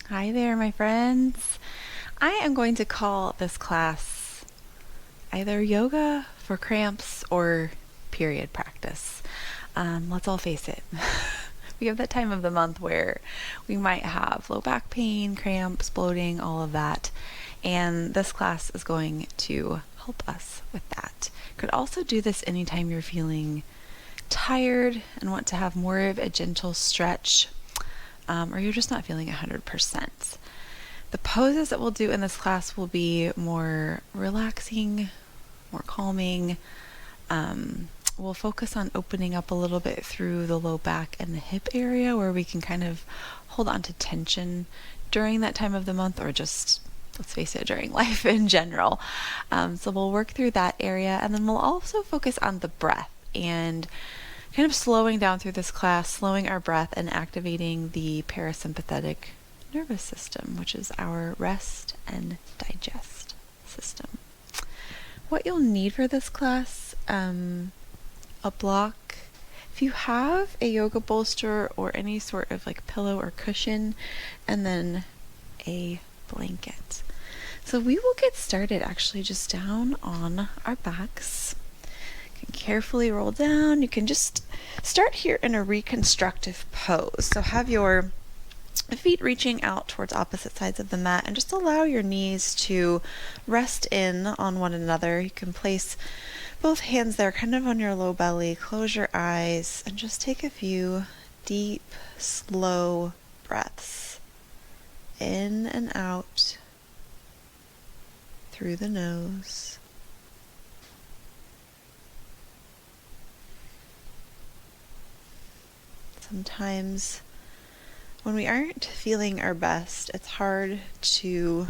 Hi there, my friends. I am going to call this class either yoga for cramps or period practice. Let's all face it. We have that time of the month where we might have low back pain, cramps, bloating, all of that. And this class is going to help us with that. Could also do this anytime you're feeling tired and want to have more of a gentle stretch, or you're just not feeling 100%. The poses that we'll do in this class will be more relaxing, more calming. We'll focus on opening up a little bit through the low back and the hip area where we can kind of hold on to tension during that time of the month, or just, let's face it, during life in general. So we'll work through that area, and then we'll also focus on the breath and kind of slowing down through this class, slowing our breath and activating the parasympathetic nervous system, which is our rest and digest system. What you'll need for this class, a block. If you have a yoga bolster or any sort of like pillow or cushion, and then a blanket. So we will get started actually just down on our backs. You can carefully roll down. You can just start here in a reconstructive pose. So have your feet reaching out towards opposite sides of the mat, and just allow your knees to rest in on one another. You can place both hands there kind of on your low belly, close your eyes, and just take a few deep, slow breaths in and out through the nose. Sometimes when we aren't feeling our best, it's hard to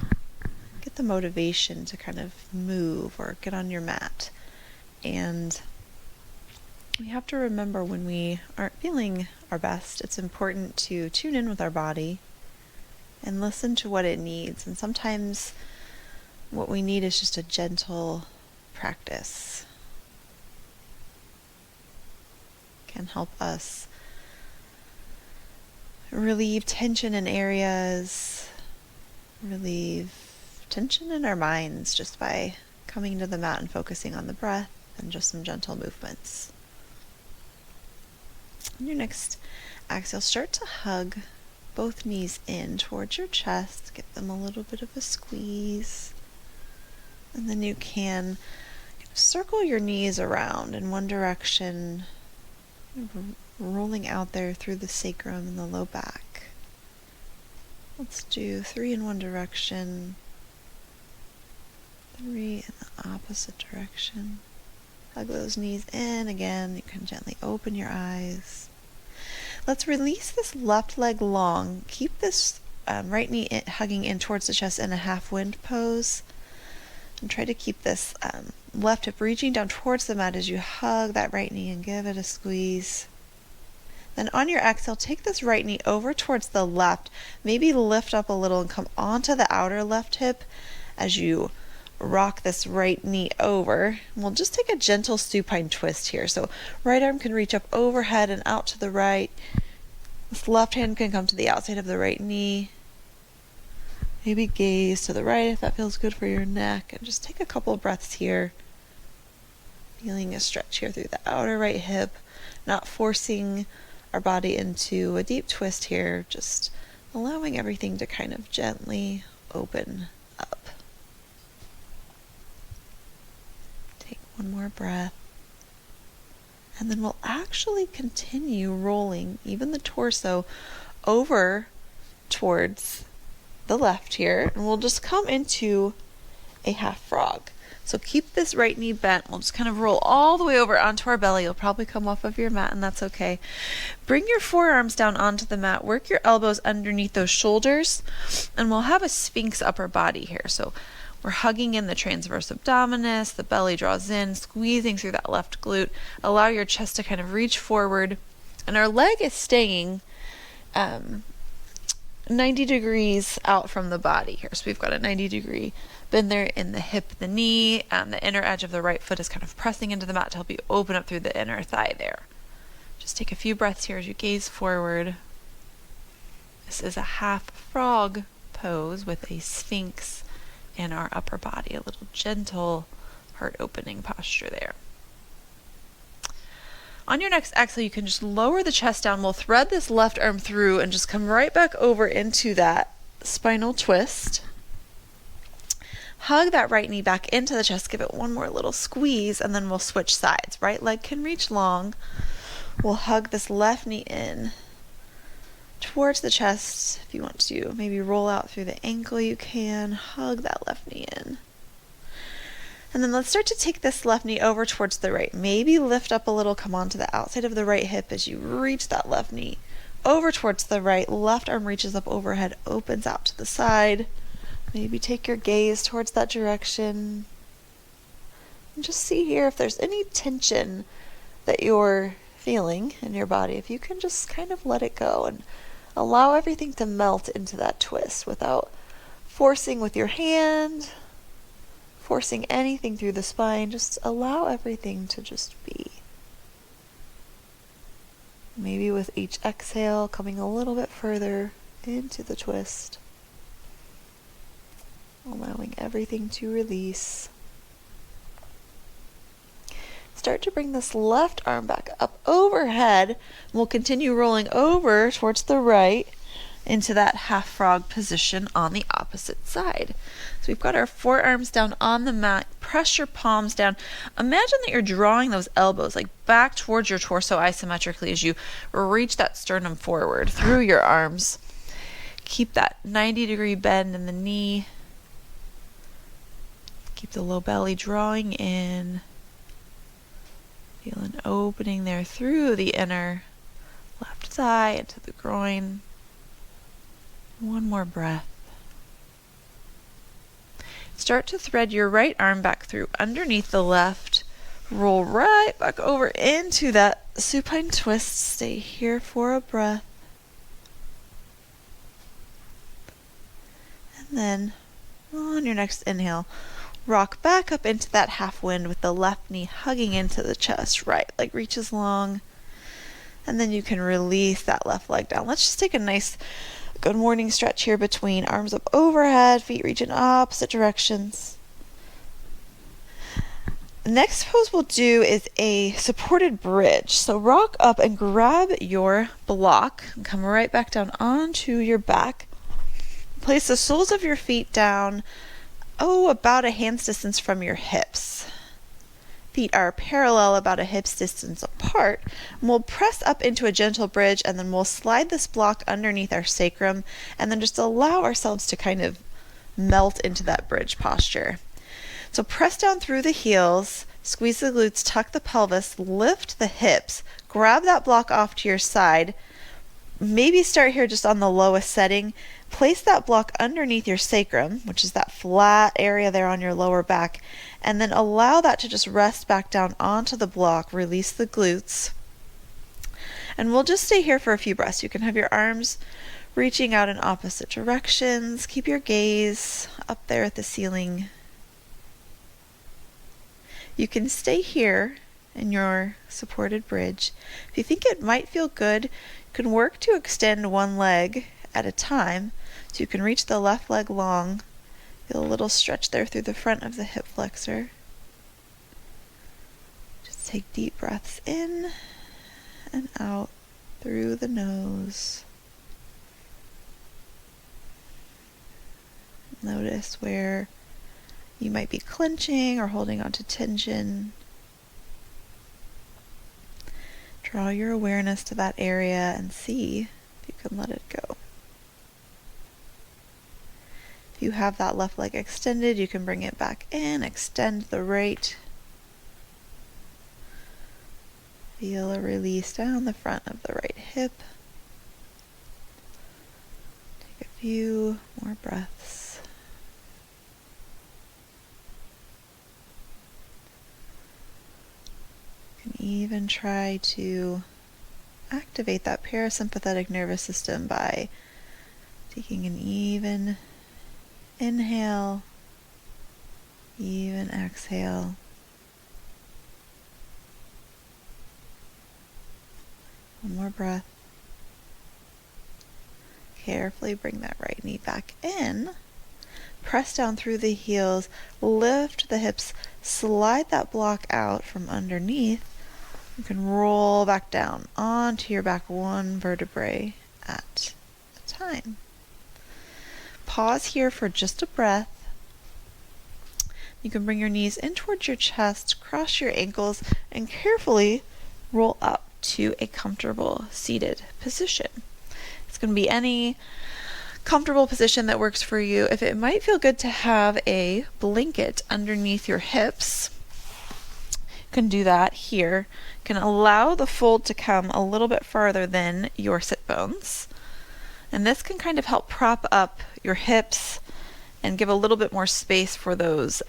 get the motivation to kind of move or get on your mat. And we have to remember, when we aren't feeling our best, it's important to tune in with our body and listen to what it needs. And sometimes what we need is just a gentle practice. It can help us relieve tension in areas, relieve tension in our minds just by coming to the mat and focusing on the breath and just some gentle movements. On your next exhale, start to hug both knees in towards your chest. Give them a little bit of a squeeze. And then you can circle your knees around in one direction, rolling out there through the sacrum and the low back. Let's do 3 in one direction, 3 in the opposite direction. Hug those knees in again. You can gently open your eyes. Let's release this left leg long. Keep this right knee hugging in towards the chest in a half wind pose. And try to keep this left hip reaching down towards the mat as you hug that right knee and give it a squeeze. Then on your exhale, take this right knee over towards the left. Maybe lift up a little and come onto the outer left hip as you rock this right knee over. And we'll just take a gentle supine twist here. So right arm can reach up overhead and out to the right. This left hand can come to the outside of the right knee. Maybe gaze to the right if that feels good for your neck. And just take a couple of breaths here. Feeling a stretch here through the outer right hip. Not forcing our body into a deep twist here. Just allowing everything to kind of gently open up. Take one more breath. And then we'll actually continue rolling even the torso over towards the left here, and we'll just come into a half frog. So keep this right knee bent. We'll just kind of roll all the way over onto our belly. You'll probably come off of your mat, and that's okay. Bring your forearms down onto the mat. Work your elbows underneath those shoulders, and we'll have a sphinx upper body here. So we're hugging in the transverse abdominis. The belly draws in, squeezing through that left glute. Allow your chest to kind of reach forward, and our leg is staying 90 degrees out from the body here. So we've got a 90-degree bend there in the hip, the knee, the inner edge of the right foot is kind of pressing into the mat to help you open up through the inner thigh there. Just take a few breaths here as you gaze forward. This is a half frog pose with a sphinx in our upper body, a little gentle heart opening posture there. On your next exhale, you can just lower the chest down. We'll thread this left arm through and just come right back over into that spinal twist. Hug that right knee back into the chest. Give it one more little squeeze, and then we'll switch sides. Right leg can reach long. We'll hug this left knee in towards the chest. If you want to maybe roll out through the ankle, you can. Hug that left knee in. And then let's start to take this left knee over towards the right. Maybe lift up a little, come onto the outside of the right hip as you reach that left knee over towards the right. Left arm reaches up overhead, opens out to the side. Maybe take your gaze towards that direction. And just see here if there's any tension that you're feeling in your body. If you can just kind of let it go and allow everything to melt into that twist without forcing with your hand, forcing anything through the spine. Just allow everything to just be. Maybe with each exhale, coming a little bit further into the twist. Allowing everything to release. Start to bring this left arm back up overhead. We'll continue rolling over towards the right into that half frog position on the opposite side. So we've got our forearms down on the mat. Press your palms down. Imagine that you're drawing those elbows like back towards your torso isometrically as you reach that sternum forward through your arms. Keep that 90-degree bend in the knee. Keep the low belly drawing in. Feel an opening there through the inner left thigh into the groin. One more breath. Start to thread your right arm back through underneath the left. Roll right back over into that supine twist. Stay here for a breath. And then on your next inhale, rock back up into that half wind with the left knee hugging into the chest. Right leg reaches long. And then you can release that left leg down. Let's just take a nice good morning stretch here between arms up overhead, feet reach in opposite directions. The next pose we'll do is a supported bridge. So rock up and grab your block and come right back down onto your back. Place the soles of your feet down, about a hand's distance from your hips. Feet are parallel, about a hip's distance apart. And we'll press up into a gentle bridge, and then we'll slide this block underneath our sacrum, and then just allow ourselves to kind of melt into that bridge posture. So press down through the heels, squeeze the glutes, tuck the pelvis, lift the hips, grab that block off to your side. Maybe start here just on the lowest setting. Place that block underneath your sacrum, which is that flat area there on your lower back, and then allow that to just rest back down onto the block. Release the glutes. And we'll just stay here for a few breaths. You can have your arms reaching out in opposite directions. Keep your gaze up there at the ceiling. You can stay here in your supported bridge. If you think it might feel good, you can work to extend one leg at a time. So you can reach the left leg long. Feel a little stretch there through the front of the hip flexor. Just take deep breaths in and out through the nose. Notice where you might be clenching or holding on to tension. Draw your awareness to that area and see if you can let it go. If you have that left leg extended, you can bring it back in, extend the right. Feel a release down the front of the right hip. Take a few more breaths. You can even try to activate that parasympathetic nervous system by taking an even inhale, even exhale. One more breath. Carefully bring that right knee back in. Press down through the heels, lift the hips, slide that block out from underneath. You can roll back down onto your back, one vertebrae at a time. Pause here for just a breath. You can bring your knees in towards your chest, cross your ankles, and carefully roll up to a comfortable seated position. It's going to be any comfortable position that works for you. If it might feel good to have a blanket underneath your hips, you can do that here. You can allow the fold to come a little bit farther than your sit bones. And this can kind of help prop up your hips and give a little bit more space for those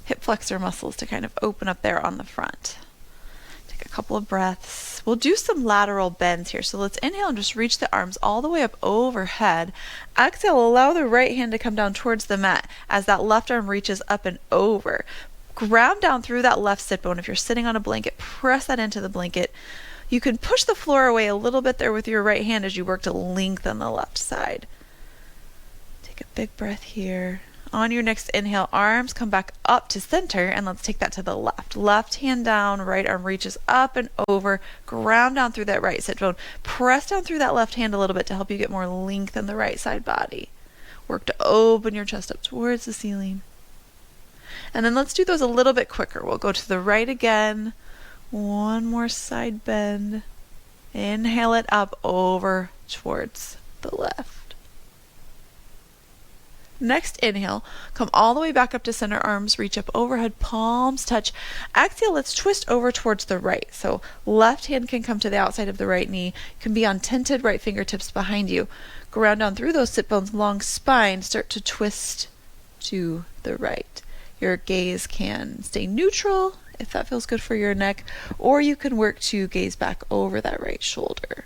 hip flexor muscles to kind of open up there on the front. Take a couple of breaths. We'll do some lateral bends here. So let's inhale and just reach the arms all the way up overhead. Exhale, allow the right hand to come down towards the mat as that left arm reaches up and over. Ground down through that left sit bone. If you're sitting on a blanket, press that into the blanket. You can push the floor away a little bit there with your right hand as you work to lengthen the left side. Take a big breath here. On your next inhale, arms come back up to center, and let's take that to the left. Left hand down, right arm reaches up and over. Ground down through that right sit bone. Press down through that left hand a little bit to help you get more length in the right side body. Work to open your chest up towards the ceiling. And then let's do those a little bit quicker. We'll go to the right again. One more side bend. Inhale it up over towards the left. Next inhale, come all the way back up to center, arms reach up overhead, palms touch. Exhale, let's twist over towards the right. So left hand can come to the outside of the right knee, can be on tented right fingertips behind you. Ground down through those sit bones, long spine, start to twist to the right. Your gaze can stay neutral if that feels good for your neck, or you can work to gaze back over that right shoulder.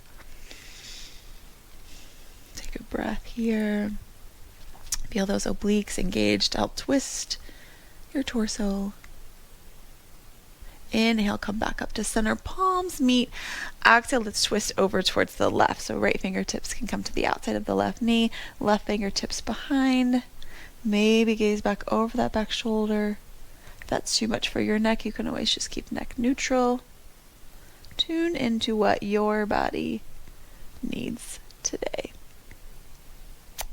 Take a breath here. Feel those obliques engaged to help twist your torso. Inhale, come back up to center, palms meet. Exhale, let's twist over towards the left. So right fingertips can come to the outside of the left knee, left fingertips behind. Maybe gaze back over that back shoulder. If that's too much for your neck, you can always just keep neck neutral. Tune into what your body needs today.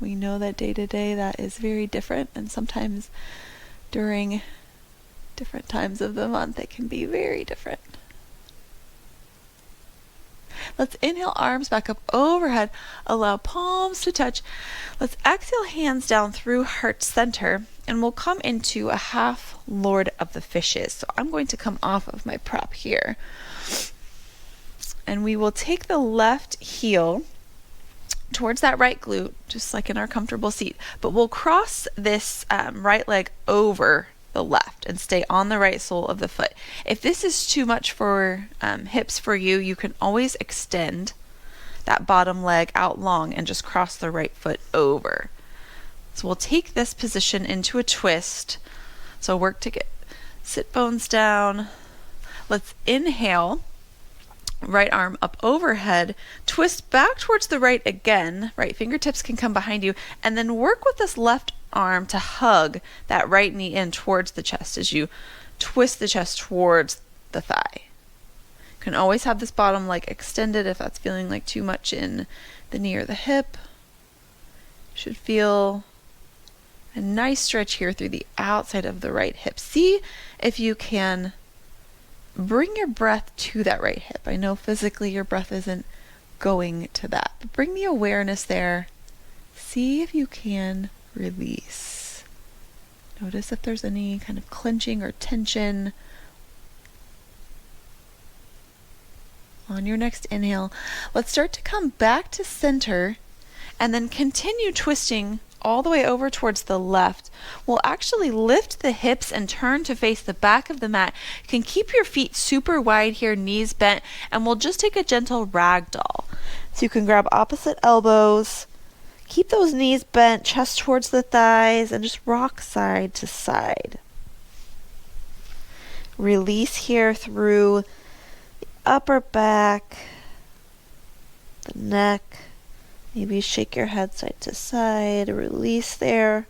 We know that day to day that is very different, and sometimes during different times of the month it can be very different. Let's inhale, arms back up overhead, allow palms to touch. Let's exhale, hands down through heart center, and we'll come into a half Lord of the Fishes. So I'm going to come off of my prop here, and we will take the left heel towards that right glute, just like in our comfortable seat, but we'll cross this right leg over the left and stay on the right sole of the foot. If this is too much for hips for you, you can always extend that bottom leg out long and just cross the right foot over. So we'll take this position into a twist. So work to get sit bones down. Let's inhale. Right arm up overhead, twist back towards the right again. Right fingertips can come behind you, and then work with this left arm to hug that right knee in towards the chest as you twist the chest towards the thigh. You can always have this bottom leg extended if that's feeling like too much in the knee or the hip. You should feel a nice stretch here through the outside of the right hip. See if you can bring your breath to that right hip. I know physically your breath isn't going to that, but bring the awareness there. See if you can release. Notice if there's any kind of clenching or tension. On your next inhale, let's start to come back to center and then continue twisting all the way over towards the left. We'll actually lift the hips and turn to face the back of the mat. You can keep your feet super wide here, knees bent, and we'll just take a gentle ragdoll. So you can grab opposite elbows, keep those knees bent, chest towards the thighs, and just rock side to side. Release here through the upper back, the neck, Maybe shake your head side to side, release there.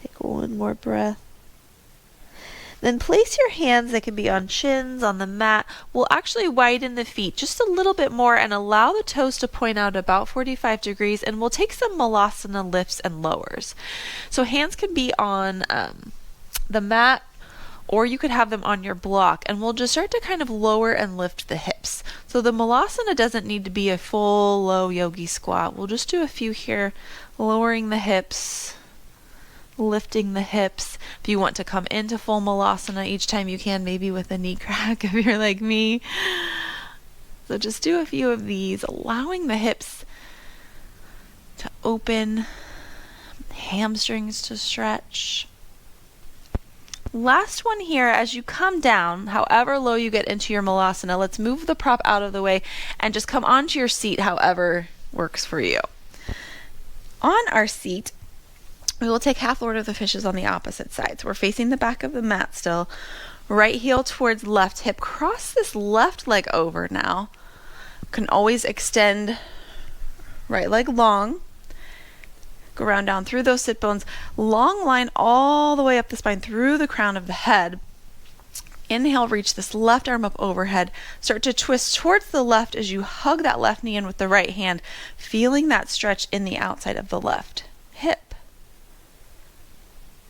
Take one more breath. Then place your hands, they can be on shins, on the mat. We'll actually widen the feet just a little bit more and allow the toes to point out about 45 degrees, and we'll take some malasana lifts and lowers. So hands can be on the mat, or you could have them on your block, and we'll just start to kind of lower and lift the hips. So the malasana doesn't need to be a full low yogi squat. We'll just do a few here, lowering the hips, lifting the hips. If you want to come into full malasana each time you can, maybe with a knee crack if you're like me. So just do a few of these, allowing the hips to open, hamstrings to stretch. Last one here, as you come down, however low you get into your malasana, let's move the prop out of the way and just come onto your seat however works for you. On our seat, we will take half Lord of the Fishes on the opposite side. So we're facing the back of the mat still. Right heel towards left hip. Cross this left leg over now. Can always extend right leg long. Go around down through those sit bones. Long line all the way up the spine through the crown of the head. Inhale, reach this left arm up overhead. Start to twist towards the left as you hug that left knee in with the right hand, feeling that stretch in the outside of the left hip.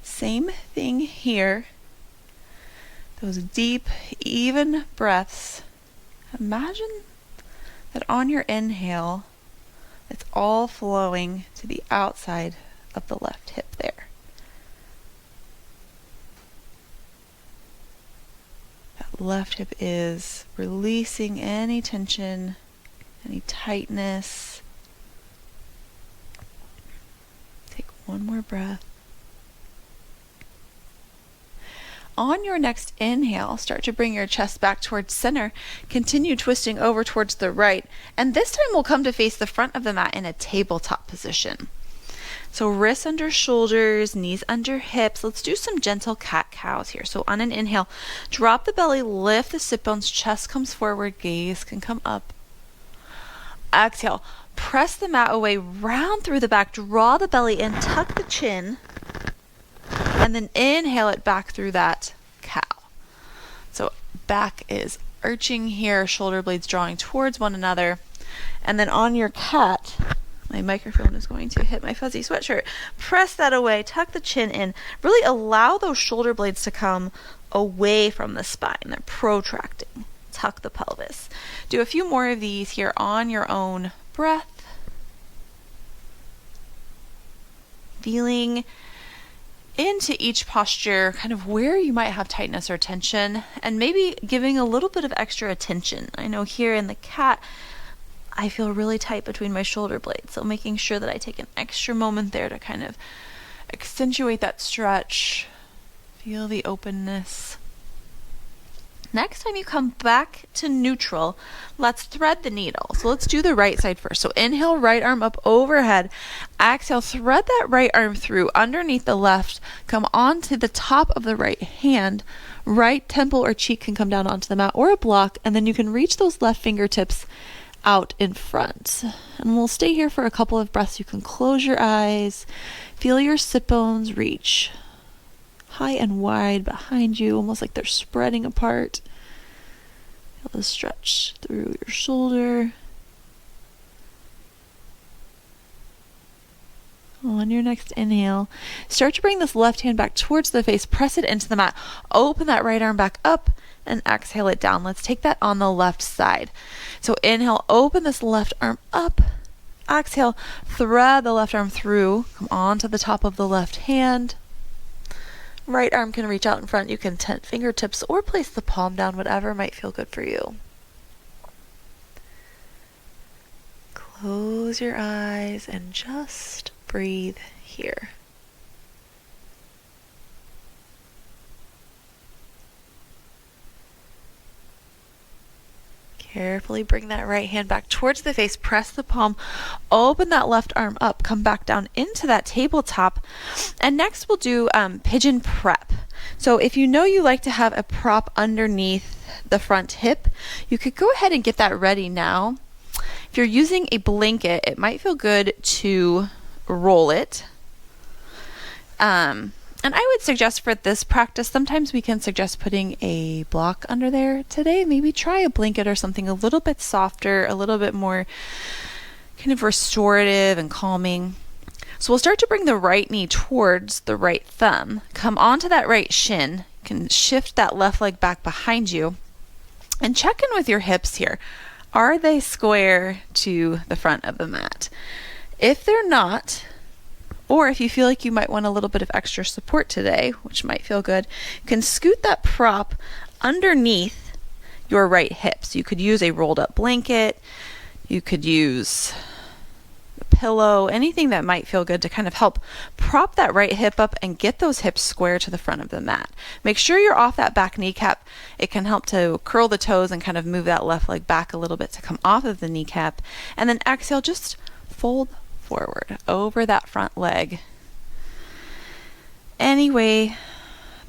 Same thing here. Those deep, even breaths. Imagine that on your inhale, it's all flowing to the outside of the left hip there. That left hip is releasing any tension, any tightness. Take one more breath. On your next inhale, start to bring your chest back towards center. Continue twisting over towards the right. And this time we'll come to face the front of the mat in a tabletop position. So wrists under shoulders, knees under hips. Let's do some gentle cat-cows here. So on an inhale, drop the belly, lift the sit bones, chest comes forward, gaze can come up. Exhale, press the mat away, round through the back, draw the belly in, tuck the chin. And then inhale it back through that cow. So back is arching here, shoulder blades drawing towards one another. And then on your cat, my microphone is going to hit my fuzzy sweatshirt. Press that away, tuck the chin in. Really allow those shoulder blades to come away from the spine. They're protracting. Tuck the pelvis. Do a few more of these here on your own breath. Feeling into each posture, kind of where you might have tightness or tension, and maybe giving a little bit of extra attention. I know here in the cat, I feel really tight between my shoulder blades, so making sure that I take an extra moment there to kind of accentuate that stretch, feel the openness. Next time you come back to neutral, let's thread the needle. So let's do the right side first. So inhale, right arm up overhead. Exhale, thread that right arm through underneath the left. Come onto the top of the right hand. Right temple or cheek can come down onto the mat or a block, and then you can reach those left fingertips out in front. And we'll stay here for a couple of breaths. You can close your eyes. Feel your sit bones reach high and wide behind you, almost like they're spreading apart. Feel the stretch through your shoulder. On your next inhale, start to bring this left hand back towards the face, press it into the mat, open that right arm back up, and exhale it down. Let's take that on the left side. So inhale, open this left arm up. Exhale, thread the left arm through, come onto the top of the left hand. Right arm can reach out in front. You can tent fingertips or place the palm down, whatever might feel good for you. Close your eyes and just breathe here. Carefully bring that right hand back towards the face, press the palm, open that left arm up, come back down into that tabletop. And next we'll do pigeon prep. So if you know you like to have a prop underneath the front hip, you could go ahead and get that ready now. If you're using a blanket, it might feel good to roll it. And I would suggest for this practice, sometimes we can suggest putting a block under there. Today, maybe try a blanket or something a little bit softer, a little bit more kind of restorative and calming. So we'll start to bring the right knee towards the right thumb. Come onto that right shin. You can shift that left leg back behind you. And check in with your hips here. Are they square to the front of the mat? If they're not, or if you feel like you might want a little bit of extra support today, which might feel good, you can scoot that prop underneath your right hip. So you could use a rolled up blanket, you could use a pillow, anything that might feel good to kind of help prop that right hip up and get those hips square to the front of the mat. Make sure you're off that back kneecap. It can help to curl the toes and kind of move that left leg back a little bit to come off of the kneecap. And then exhale, just fold forward over that front leg. Any way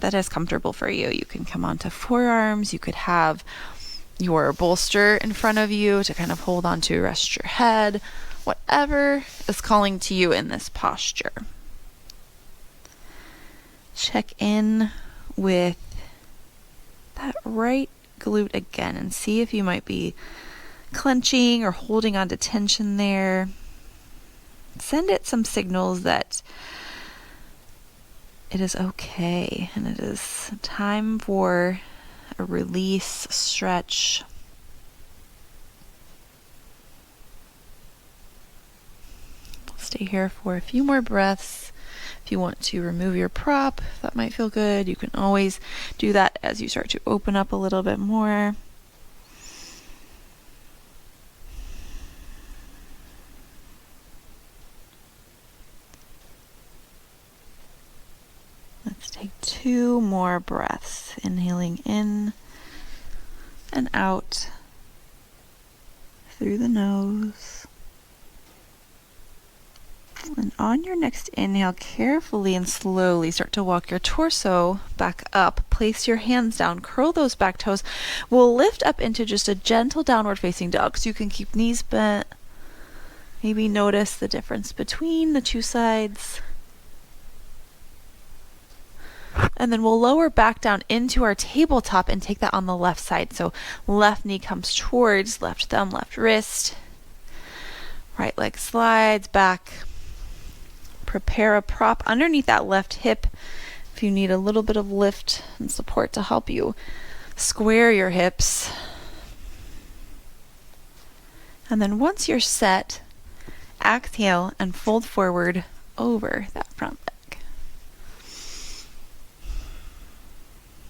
that is comfortable for you. You can come onto forearms. You could have your bolster in front of you to kind of hold on to, rest your head, whatever is calling to you in this posture. Check in with that right glute again and see if you might be clenching or holding on to tension there. Send it some signals that it is okay and it is time for a release, stretch. Stay here for a few more breaths. If you want to remove your prop, that might feel good. You can always do that as you start to open up a little bit more. Let's take 2 more breaths. Inhaling in and out through the nose. And on your next inhale, carefully and slowly start to walk your torso back up. Place your hands down, curl those back toes. We'll lift up into just a gentle downward facing dog. So you can keep knees bent. Maybe notice the difference between the two sides. And then we'll lower back down into our tabletop and take that on the left side. So left knee comes towards, left thumb, left wrist. Right leg slides back. Prepare a prop underneath that left hip if you need a little bit of lift and support to help you square your hips. And then once you're set, exhale and fold forward over that front leg.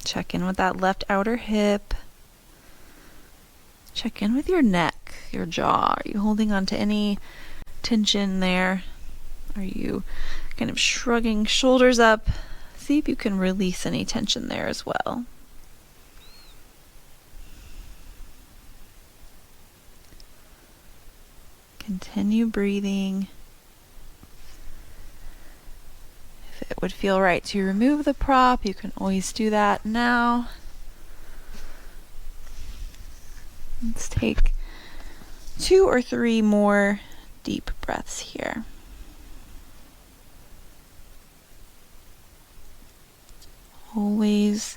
Check in with that left outer hip. Check in with your neck, your jaw. Are you holding on to any tension there? Are you kind of shrugging shoulders up? See if you can release any tension there as well. Continue breathing. If it would feel right to remove the prop, you can always do that now. Let's take 2 or 3 more deep breaths here. Always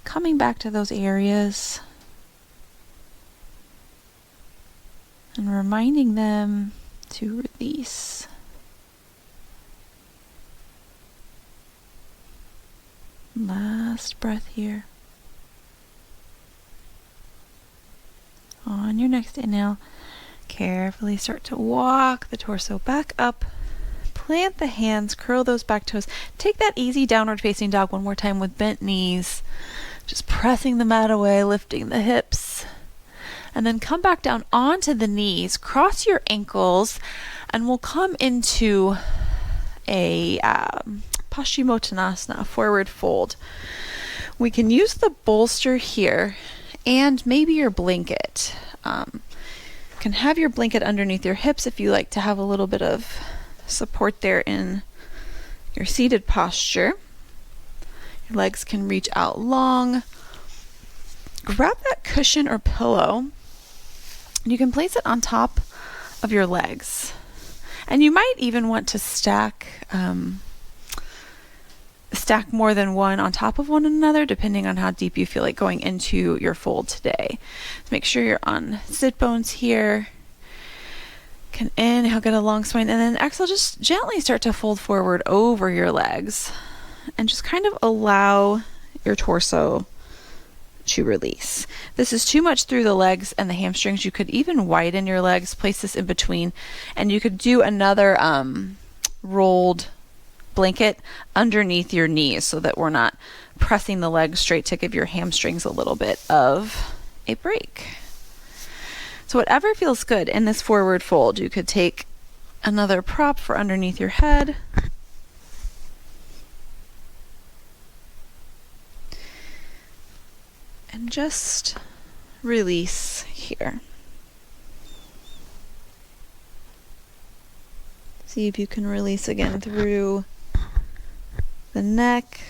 coming back to those areas and reminding them to release. Last breath here. On your next inhale, carefully start to walk the torso back up. Plant the hands, curl those back toes. Take that easy downward facing dog one more time with bent knees. Just pressing the mat away, lifting the hips. And then come back down onto the knees. Cross your ankles and we'll come into a Paschimottanasana, forward fold. We can use the bolster here and maybe your blanket. You can have your blanket underneath your hips if you like to have a little bit of support there in your seated posture. Your legs can reach out long. Grab that cushion or pillow. You can place it on top of your legs. And you might even want to stack more than one on top of one another, depending on how deep you feel like going into your fold today. So make sure you're on sit bones here. Can inhale, get a long spine, and then exhale, just gently start to fold forward over your legs and just kind of allow your torso to release. This is too much through the legs and the hamstrings. You could even widen your legs, place this in between, and you could do another rolled blanket underneath your knees so that we're not pressing the legs straight, to give your hamstrings a little bit of a break. So whatever feels good in this forward fold. You could take another prop for underneath your head. And just release here. See if you can release again through the neck,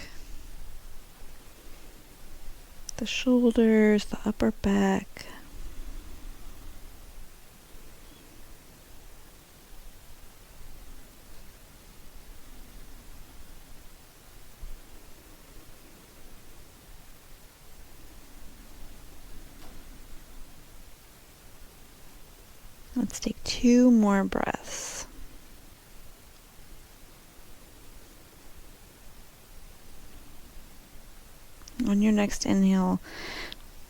the shoulders, the upper back. Let's take 2 more breaths. On your next inhale,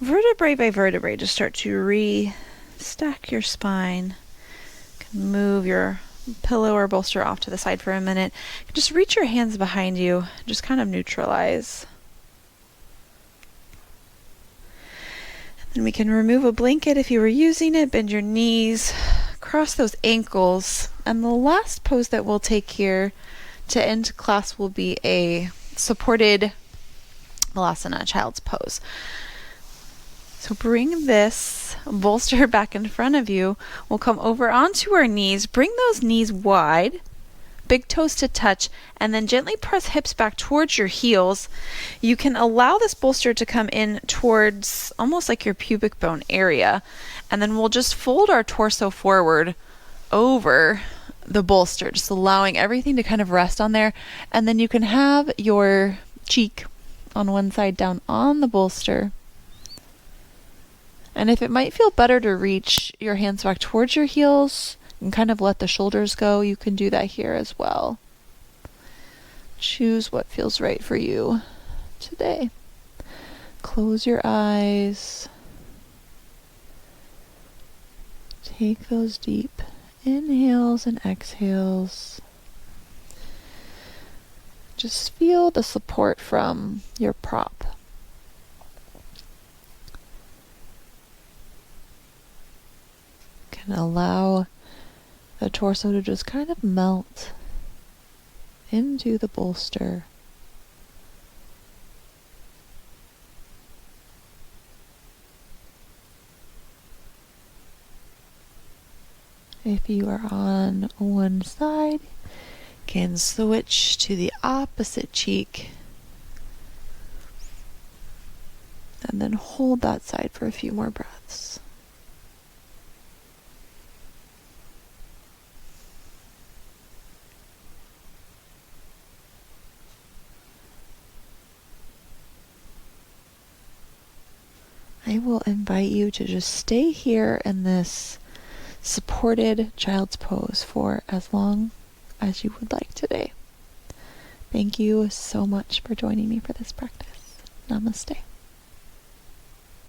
vertebrae by vertebrae, just start to re-stack your spine. You can move your pillow or bolster off to the side for a minute. Just reach your hands behind you, just kind of neutralize. Then we can remove a blanket if you were using it, bend your knees, cross those ankles, and the last pose that we'll take here to end class will be a supported Balasana, child's pose. So bring this bolster back in front of you. We'll come over onto our knees, bring those knees wide, big toes to touch, and then gently press hips back towards your heels. You can allow this bolster to come in towards almost like your pubic bone area, and then we'll just fold our torso forward over the bolster, just allowing everything to kind of rest on there. And then you can have your cheek on one side down on the bolster. And if it might feel better to reach your hands back towards your heels and kind of let the shoulders go, you can do that here as well. Choose what feels right for you today. Close your eyes. Take those deep inhales and exhales. Just feel the support from your prop. Can allow the torso to just kind of melt into the bolster. If you are on one side, can switch to the opposite cheek and then hold that side for a few more breaths. I will invite you to just stay here in this supported child's pose for as long as you would like today. Thank you so much for joining me for this practice. Namaste.